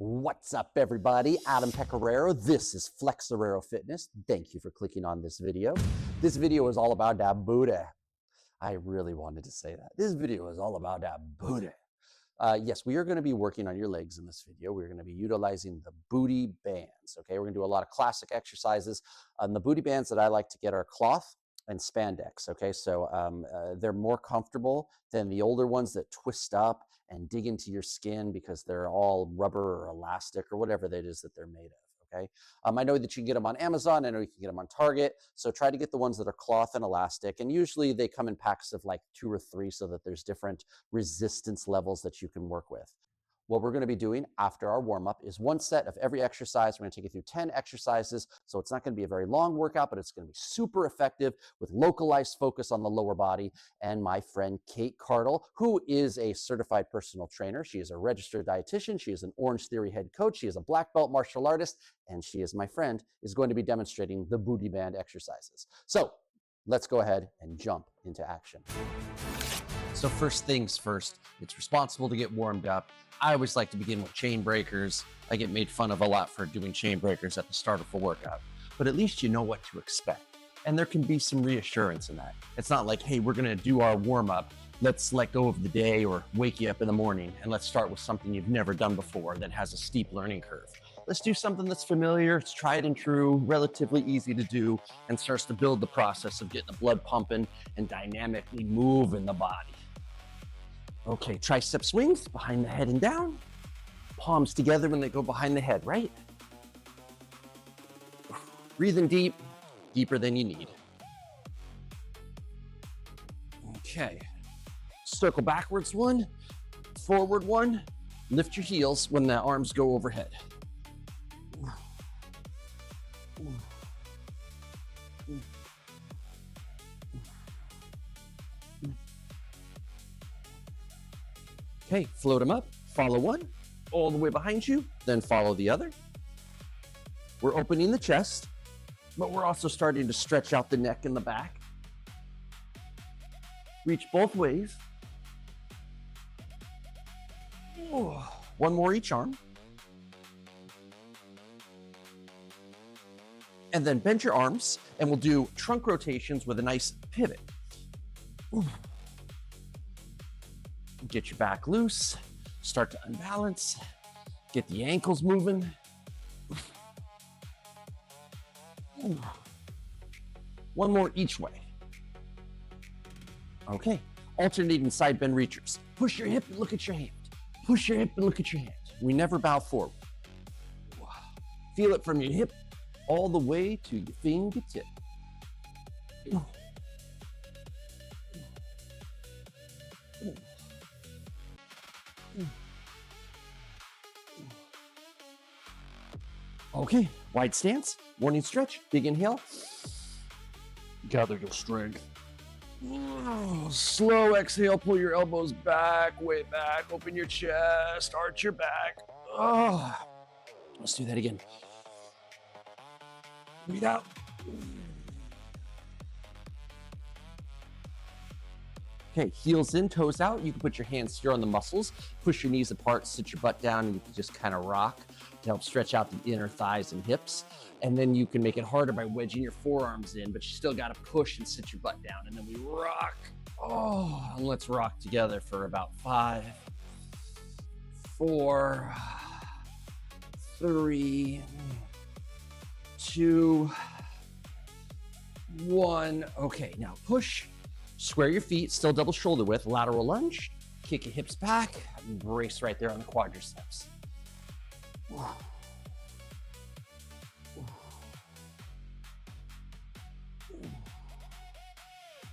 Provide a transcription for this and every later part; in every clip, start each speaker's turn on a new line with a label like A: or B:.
A: What's up, everybody? Adam Pecoraro. This is Flexoraro Fitness. Thank you for clicking on this video. This video is all about that booty. I really wanted to say that. This video is all about that booty. Yes, we are going to be working on your legs in this video. We're going to be utilizing the booty bands. Okay, we're going to do a lot of classic exercises. The booty bands that I like to get are cloth and spandex. Okay, so they're more comfortable than the older ones that twist up and dig into your skin because they're all rubber or elastic or whatever that is that they're made of. Okay, I know that you can get them on Amazon. I know you can get them on Target. So try to get the ones that are cloth and elastic. And usually they come in packs of like 2 or 3 so that there's different resistance levels that you can work with. What we're going to be doing after our warm-up is 1 set of every exercise. We're going to take you through 10 exercises. So it's not going to be a very long workout, but it's going to be super effective with localized focus on the lower body. And my friend Kate Cardle, who is a certified personal trainer. She is a registered dietitian. She is an Orange Theory head coach. She is a black belt martial artist. And she is my friend, is going to be demonstrating the booty band exercises. So let's go ahead and jump into action. So first things first, it's responsible to get warmed up. I always like to begin with chain breakers. I get made fun of a lot for doing chain breakers at the start of a workout, but at least you know what to expect. And there can be some reassurance in that. It's not like, hey, we're gonna do our warm up. Let's let go of the day or wake you up in the morning and let's start with something you've never done before that has a steep learning curve. Let's do something that's familiar, it's tried and true, relatively easy to do, and starts to build the process of getting the blood pumping and dynamically moving the body. Okay, tricep swings behind the head and down. Palms together when they go behind the head, right? Breathing deep, deeper than you need. Okay, circle backwards 1, forward 1. Lift your heels when the arms go overhead. Okay, float them up, follow 1, all the way behind you, then follow the other. We're opening the chest, but we're also starting to stretch out the neck and the back. Reach both ways. Ooh. 1 more each arm. And then bend your arms, and we'll do trunk rotations with a nice pivot. Ooh. Get your back loose, start to unbalance, get the ankles moving. Ooh. 1 more each way. Okay, alternating side bend reachers. Push your hip and look at your hand. Push your hip and look at your hand. We never bow forward. Feel it from your hip all the way to your fingertip. Okay, wide stance, morning stretch, big inhale. Gather your strength. Slow exhale, pull your elbows back, way back, open your chest, arch your back. Let's do that again. Breathe out. Okay, heels in, toes out. You can put your hands here on the muscles, push your knees apart, sit your butt down, and you can just kind of rock to help stretch out the inner thighs and hips. And then you can make it harder by wedging your forearms in, but you still got to push and sit your butt down. And then we rock. And let's rock together for about 5, 4, 3, 2, 1. Okay, now push. Square your feet, still double shoulder width, lateral lunge, kick your hips back, and brace right there on the quadriceps.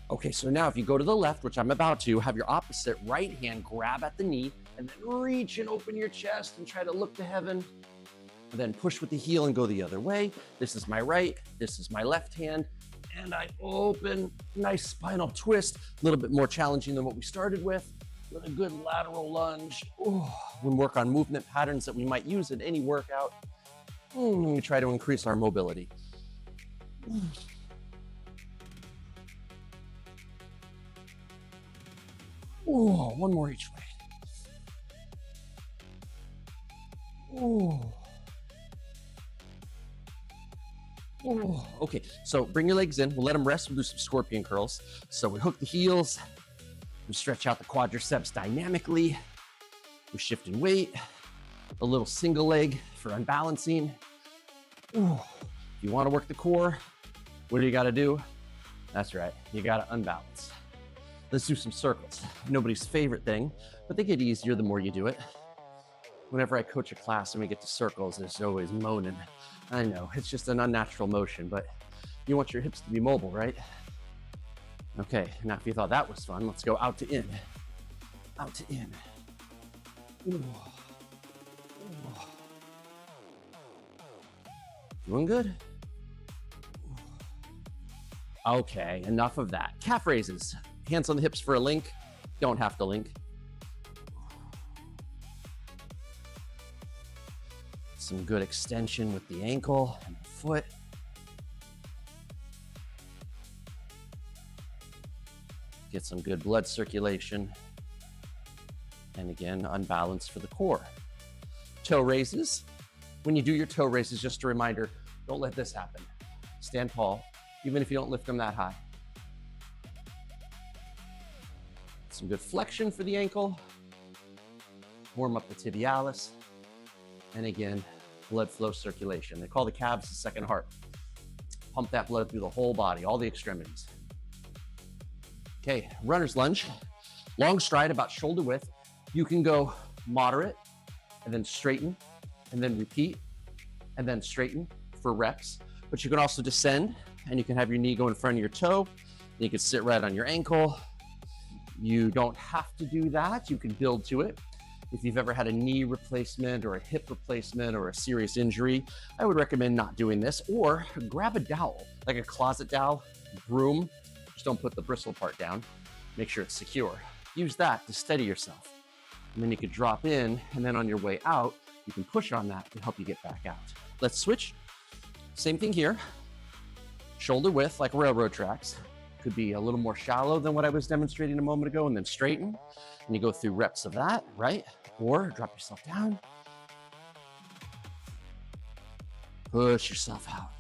A: Okay, so now if you go to the left, which I'm about to, have your opposite right hand grab at the knee, and then reach and open your chest and try to look to heaven. And then push with the heel and go the other way. This is my right, this is my left hand. And I open, nice spinal twist, a little bit more challenging than what we started with a good lateral lunge. We work on movement patterns that we might use in any workout. We try to increase our mobility. 1 more each way. Ooh. Ooh. Okay, so bring your legs in. We'll let them rest. We'll do some scorpion curls. So we hook the heels. We stretch out the quadriceps dynamically. We shift in weight. A little single leg for unbalancing. Ooh. If you want to work the core, what do you got to do? That's right, you got to unbalance. Let's do some circles. Nobody's favorite thing, but they get easier the more you do it. Whenever I coach a class and we get to circles, it's always moaning. I know, it's just an unnatural motion, but you want your hips to be mobile, right? Okay, now if you thought that was fun, let's go out to in. Out to in. Ooh. Ooh. Doing good? Okay, enough of that. Calf raises. Hands on the hips for a link. Don't have to link. Some good extension with the ankle and the foot. Get some good blood circulation. And again, unbalance for the core. Toe raises. When you do your toe raises, just a reminder, don't let this happen. Stand tall, even if you don't lift them that high. Some good flexion for the ankle. Warm up the tibialis. And again, blood flow circulation. They call the calves the second heart. Pump that blood through the whole body, all the extremities. Okay, runner's lunge. Long stride, about shoulder width. You can go moderate, and then straighten, and then repeat, and then straighten for reps. But you can also descend, and you can have your knee go in front of your toe, and you can sit right on your ankle. You don't have to do that. You can build to it. If you've ever had a knee replacement or a hip replacement or a serious injury, I would recommend not doing this, or grab a dowel, like a closet dowel, broom. Just don't put the bristle part down. Make sure it's secure. Use that to steady yourself. And then you could drop in, and then on your way out, you can push on that to help you get back out. Let's switch. Same thing here. Shoulder width, like railroad tracks. Could be a little more shallow than what I was demonstrating a moment ago, and then straighten. And you go through reps of that, right? Or drop yourself down. Push yourself out.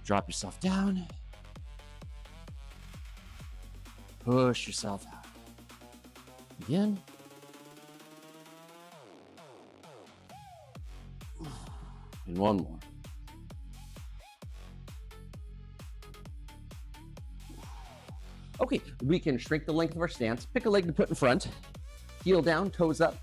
A: Drop yourself down. Push yourself out. Again. And one more. Okay, we can shrink the length of our stance. Pick a leg to put in front. Heel down, toes up.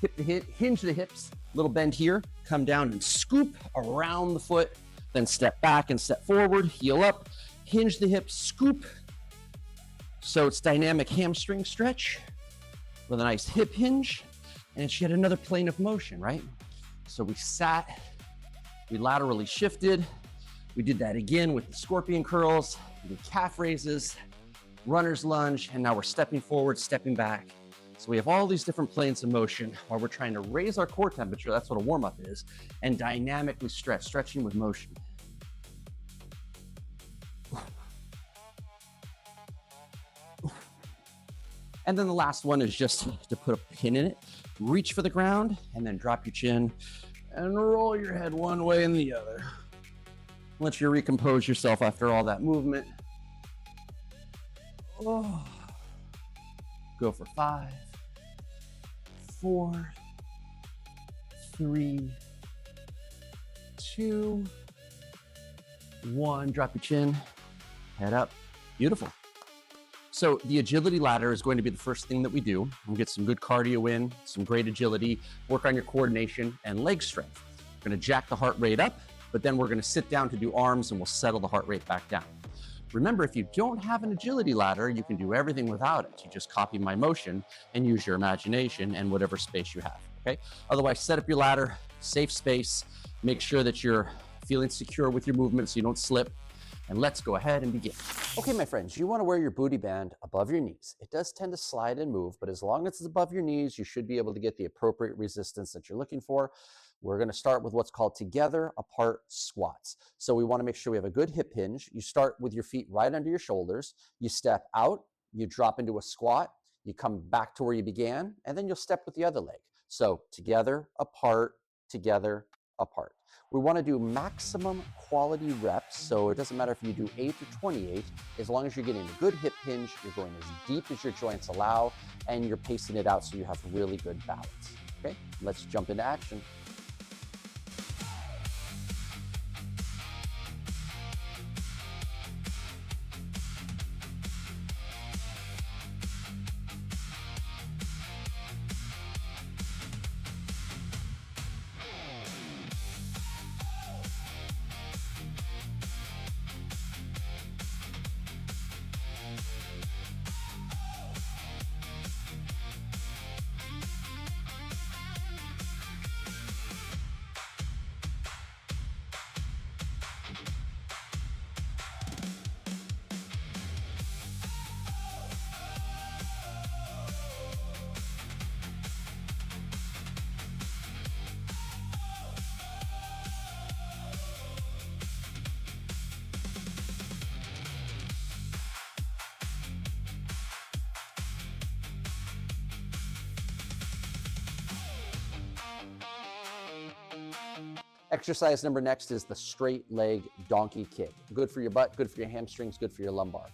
A: Hip to hip, hinge the hips. Little bend here. Come down and scoop around the foot. Then step back and step forward. Heel up. Hinge the hips, scoop. So it's dynamic hamstring stretch with a nice hip hinge. And it's yet another plane of motion, right? So we sat, we laterally shifted. We did that again with the scorpion curls, we did calf raises, runner's lunge, and now we're stepping forward, stepping back. So we have all these different planes of motion while we're trying to raise our core temperature, that's what a warm-up is, and dynamically stretch, stretching with motion. And then the last one is just to put a pin in it, reach for the ground, and then drop your chin and roll your head one way and the other. Let you recompose yourself after all that movement. Oh. Go for 5, 4, 3, 2, 1. Drop your chin, head up. Beautiful. So the agility ladder is going to be the first thing that we do. We'll get some good cardio in, some great agility, work on your coordination and leg strength. We're going to jack the heart rate up, but then we're going to sit down to do arms and we'll settle the heart rate back down. Remember, if you don't have an agility ladder, you can do everything without it. You just copy my motion and use your imagination and whatever space you have, okay? Otherwise, set up your ladder, safe space, make sure that you're feeling secure with your movement so you don't slip, and let's go ahead and begin. Okay, my friends, you want to wear your booty band above your knees. It does tend to slide and move, but as long as it's above your knees, you should be able to get the appropriate resistance that you're looking for. We're going to start with what's called together apart squats. So we want to make sure we have a good hip hinge. You start with your feet right under your shoulders. You step out, you drop into a squat, you come back to where you began, and then you'll step with the other leg. So together, apart, together, apart. We want to do maximum quality reps, so it doesn't matter if you do 8 or 28, as long as you're getting a good hip hinge, you're going as deep as your joints allow, and you're pacing it out so you have really good balance. Okay, let's jump into action. Exercise number next is the straight leg donkey kick. Good for your butt, good for your hamstrings, good for your lumbar.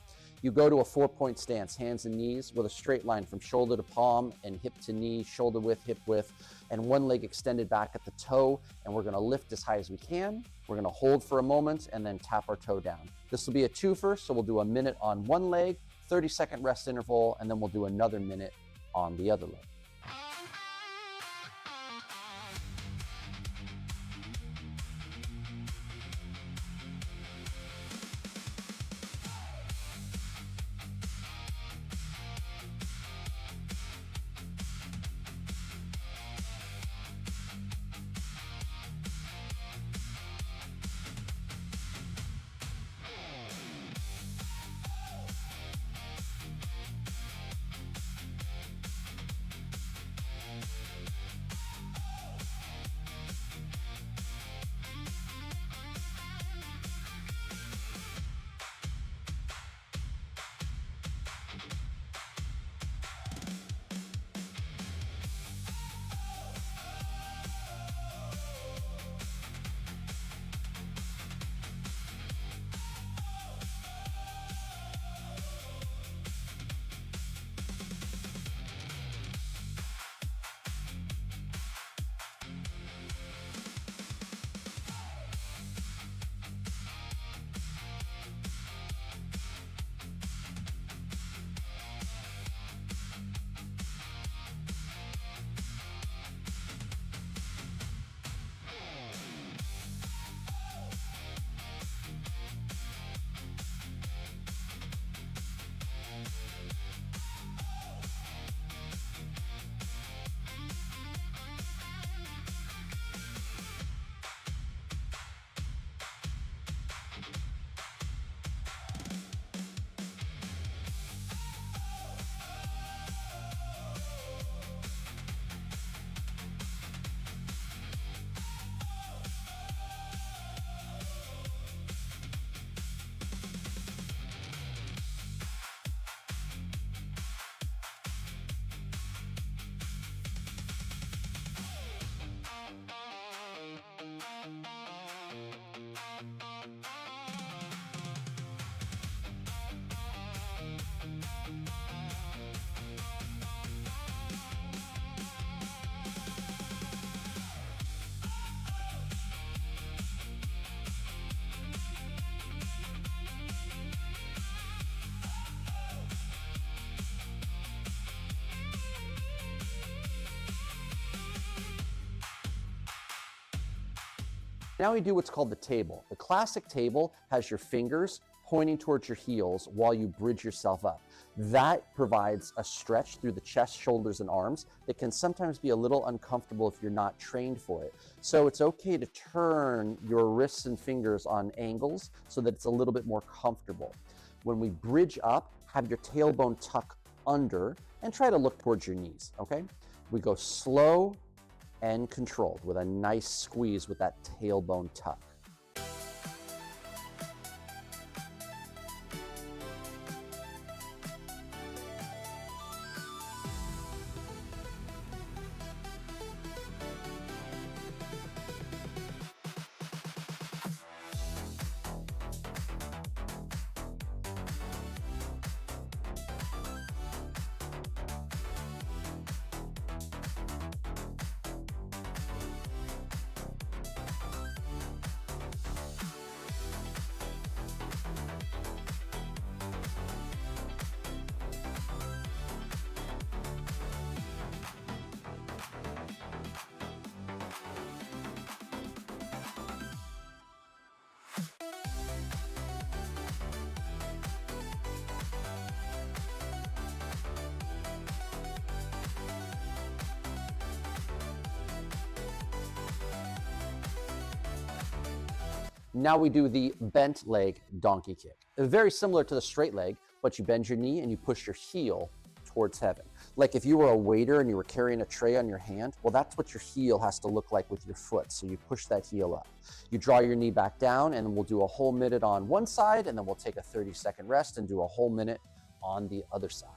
A: You go to a 4-point stance, hands and knees with a straight line from shoulder to palm and hip to knee, shoulder width, hip width, and one leg extended back at the toe. And we're gonna lift as high as we can. We're gonna hold for a moment and then tap our toe down. This will be a twofer, so we'll do a minute on one leg, 30-second rest interval, and then we'll do another minute on the other leg. Now we do what's called the table. The classic table has your fingers pointing towards your heels while you bridge yourself up. That provides a stretch through the chest, shoulders, and arms that can sometimes be a little uncomfortable if you're not trained for it. So it's okay to turn your wrists and fingers on angles so that it's a little bit more comfortable. When we bridge up, have your tailbone tuck under and try to look towards your knees, okay? We go slow and controlled with a nice squeeze with that tailbone tuck. Now we do the bent leg donkey kick. Very similar to the straight leg, but you bend your knee and you push your heel towards heaven. Like if you were a waiter and you were carrying a tray on your hand, well, that's what your heel has to look like with your foot. So you push that heel up. You draw your knee back down, and we'll do a whole minute on one side, and then we'll take a 30-second rest and do a whole minute on the other side.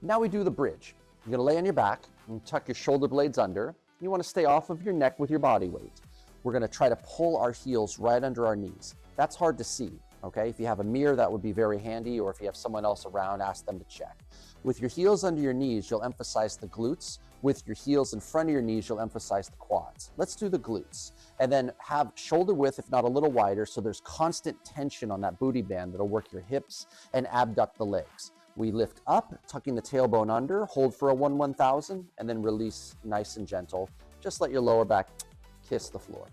A: Now we do the bridge. You're gonna lay on your back and tuck your shoulder blades under. You wanna stay off of your neck with your body weight. We're gonna try to pull our heels right under our knees. That's hard to see, okay? If you have a mirror, that would be very handy, or if you have someone else around, ask them to check. With your heels under your knees, you'll emphasize the glutes. With your heels in front of your knees, you'll emphasize the quads. Let's do the glutes. And then have shoulder width, if not a little wider, so there's constant tension on that booty band that'll work your hips and abduct the legs. We lift up, tucking the tailbone under, hold for a 1/1000, and then release nice and gentle. Just let your lower back kiss the floor.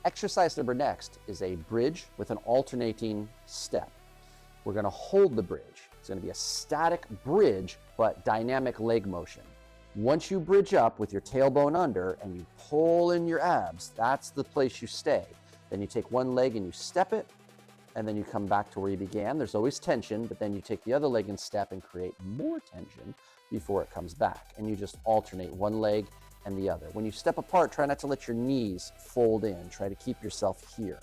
A: Exercise number next is a bridge with an alternating step. We're gonna hold the bridge. It's gonna be a static bridge, but dynamic leg motion. Once you bridge up with your tailbone under and you pull in your abs, that's the place you stay. Then you take one leg and you step it, and then you come back to where you began. There's always tension, but then you take the other leg and step and create more tension before it comes back. And you just alternate one leg and the other. When you step apart, try not to let your knees fold in. Try to keep yourself here.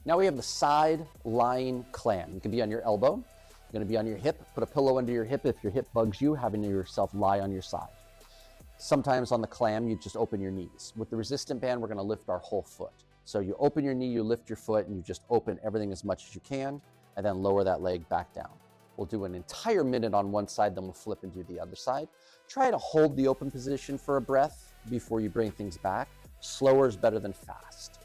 A: Now we have the side lying clam. You can be on your elbow, you're gonna be on your hip, put a pillow under your hip if your hip bugs you, having yourself lie on your side. Sometimes on the clam, you just open your knees. With the resistant band, we're gonna lift our whole foot. So you open your knee, you lift your foot, and you just open everything as much as you can, and then lower that leg back down. We'll do an entire minute on one side, then we'll flip and do the other side. Try to hold the open position for a breath before you bring things back. Slower is better than fast.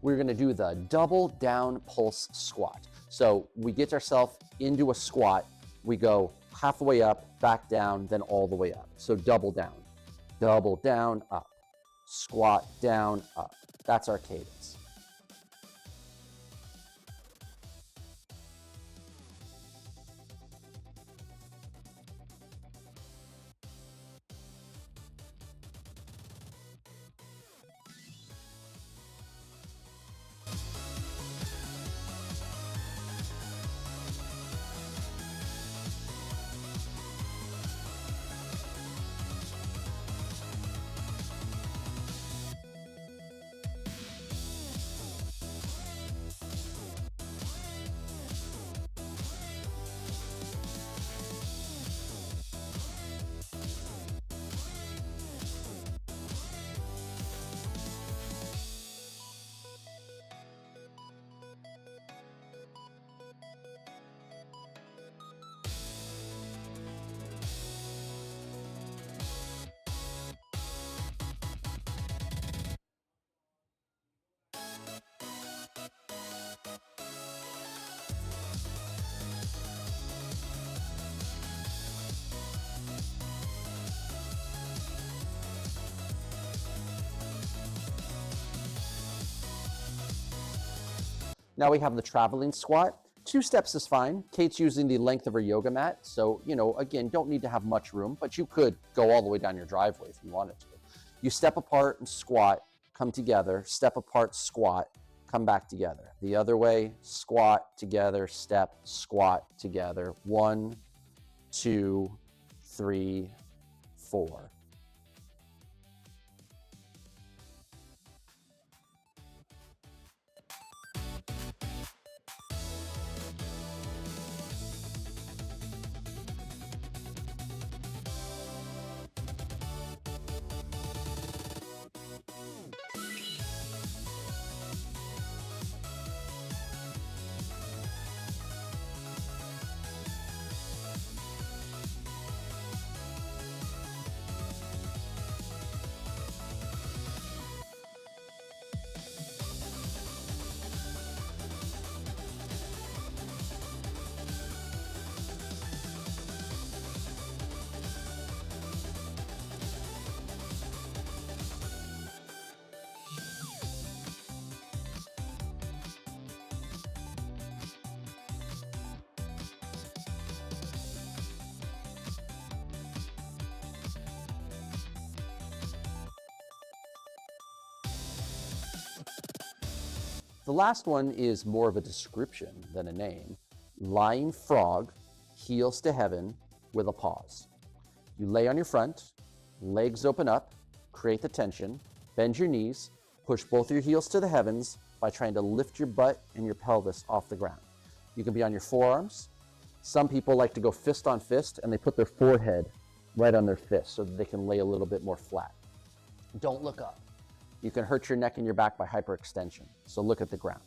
A: We're gonna do the double down pulse squat. So we get ourselves into a squat, we go half the way up, back down, then all the way up. So double down, up, squat, down, up. That's our cadence. Now we have the traveling squat. 2 steps is fine. Kate's using the length of her yoga mat. So, again, don't need to have much room, but you could go all the way down your driveway if you wanted to. You step apart and squat, come together, step apart, squat, come back together. The other way, squat together, step, squat together. 1, 2, 3, 4. The last one is more of a description than a name. Lying frog, heels to heaven with a pause. You lay on your front, legs open up, create the tension, bend your knees, push both your heels to the heavens by trying to lift your butt and your pelvis off the ground. You can be on your forearms. Some people like to go fist on fist and they put their forehead right on their fist so that they can lay a little bit more flat. Don't look up. You can hurt your neck and your back by hyperextension, so look at the ground.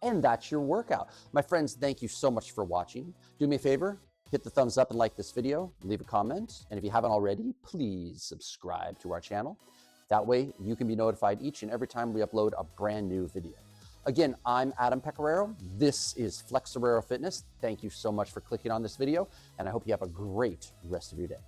A: And that's your workout. My friends, thank you so much for watching. Do me a favor, hit the thumbs up and like this video, leave a comment. And if you haven't already, please subscribe to our channel. That way you can be notified each and every time we upload a brand new video. Again, I'm Adam Pecoraro. This is Flexoraro Fitness. Thank you so much for clicking on this video, and I hope you have a great rest of your day.